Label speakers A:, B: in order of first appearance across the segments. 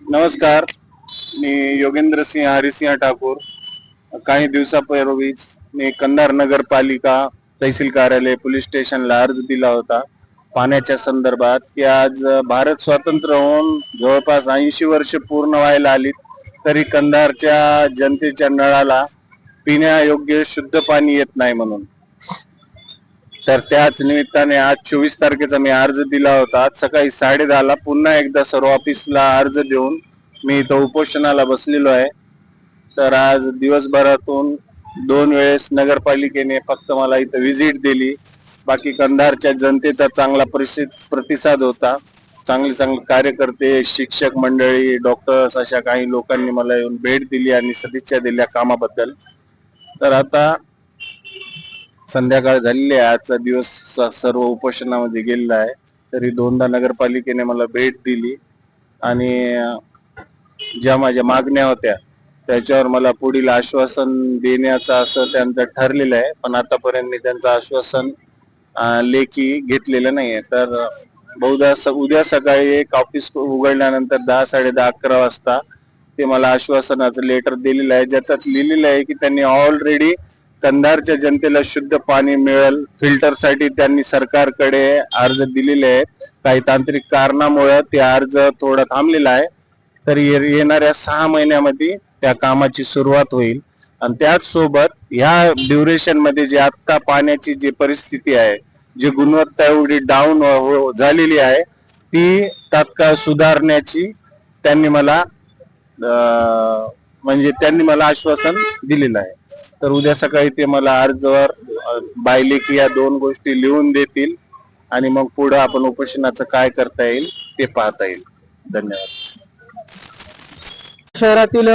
A: नमस्कार. मी योगेंद्र सिंह हरिसिंह ठाकूर. काही दिवसापूर्वीच मी कंधार नगरपालिका तहसील कार्यालय पोलीस स्टेशनला अर्ज दिला होता पाण्याच्या संदर्भात की आज भारत स्वतंत्र होऊन जवळपास 80 वर्ष पूर्ण व्हायला आली तरी कंधारच्या जनतेच्या नळाला पिण्यायोग्य शुद्ध पाणी येत नाही म्हणून. तर त्याच निमित्ताने आज 24 तारखेचा मी अर्ज दिला होता. आज सकाळी 10:30 ला पुन्हा एकदा सर्व ऑफिसला अर्ज देऊन मी इथं उपोषणाला बसलेलो आहे. तर आज दिवसभरातून 2 वेळेस नगरपालिकेने फक्त मला इथं व्हिजिट दिली. बाकी कंधारच्या जनतेचा चांगला प्रतिसाद होता. चांगले चांगले कार्यकर्ते, शिक्षक मंडळी, डॉक्टर्स अशा काही लोकांनी मला येऊन भेट दिली आणि सदिच्छा दिल्या कामाबद्दल. तर आता संध्याकाळ झालेली आहे. आजचा दिवस सर्व उपोषणामध्ये गेलेला आहे. तरी 2दा नगरपालिकेने मला भेट दिली आणि ज्या माझ्या मागण्या होत्या त्याच्यावर मला पुढील आश्वासन देण्याचं असं त्यांचं ठरलेलं आहे. पण आतापर्यंत मी त्यांचं आश्वासन लेखी घेतलेलं नाहीये. तर बहुधा उद्या सकाळी एक ऑफिस उघडल्यानंतर 10, 10:30, 11 वाजता ते मला आश्वासनाचं लेटर दिलेलं आहे, ज्याच्यात लिहिलेलं आहे की त्यांनी ऑलरेडी कंधारच्या जनतेला शुद्ध पाणी मिळेल फिल्टरसाठी त्यांनी सरकारकडे अर्ज दिलेले आहेत. काही तांत्रिक कारणामुळे ते अर्ज थोडा थांबलेला आहे. तर येणाऱ्या 6 महिन्यामध्ये त्या कामाची सुरुवात होईल. आणि त्याच सोबत ह्या ड्युरेशन मध्ये जे आता पाण्याची जी परिस्थिती आहे, जी गुणवत्ता एवढी डाऊन झालेली आहे, ती तात्काळ सुधारण्याची त्यांनी मला आश्वासन दिलेलं आहे. तर उद्या सकाळी ते मला अर्जवर बायलेखी या 2 गोष्टी लिहून देतील आणि मग पुढे आपण उपोषणाचं काय करता येईल ते पाहता येईल. धन्यवाद.
B: शहरातील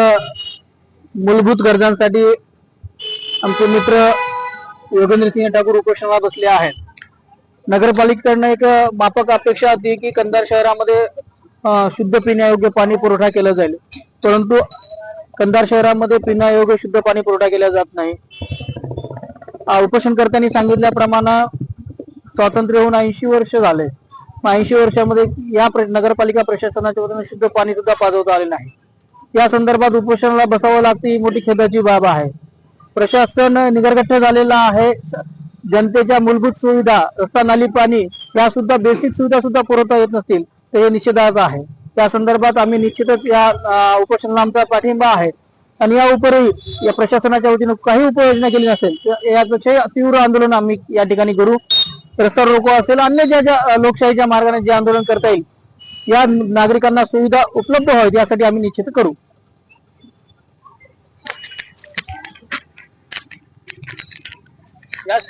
B: मूलभूत गरजांसाठी आमचे मित्र योगेंद्र सिंह ठाकूर उपोषणाला बसले आहेत. नगरपालिकेकडनं एक माफक अपेक्षा होती की कंधार शहरामध्ये शुद्ध पिण्यायोग्य पाणी पुरवठा केला जाईल, परंतु कंधार शहरामध्ये पिण्यायोग्य शुद्ध पाणी पुरवठा केला जात नाही. उपोषणकर्त्यांनी सांगितल्याप्रमाणे स्वातंत्र्य होऊन 80 वर्ष झाले. 80 वर्षामध्ये या नगरपालिका प्रशासनाच्या वतीने शुद्ध पाणी सुद्धा पाजवता आले नाही. या संदर्भात उपोषणाला बसावं लागते ही मोठी खेदाची बाब आहे. प्रशासन निगरगठ्ठ झालेला आहे. जनतेच्या मूलभूत सुविधा, रस्ता, नाली, पाणी या सुद्धा बेसिक सुविधा सुद्धा पुरवता येत नसतील तर हे निषेधार्ह आहे. त्या संदर्भात आम्ही निश्चितच या उपोषणाला आमचा पाठिंबा आहे. आणि या उपरही या प्रशासनाच्या वतीने काही उपाययोजना केली नसेल तर यापेक्षा तीव्र आंदोलन आम्ही या ठिकाणी करू. रस्ता रोको असेल, अन्य ज्या लोकशाहीच्या मार्गाने जे आंदोलन करता येईल, या नागरिकांना सुविधा उपलब्ध व्हावी यासाठी आम्ही निश्चित करू.
C: Yes.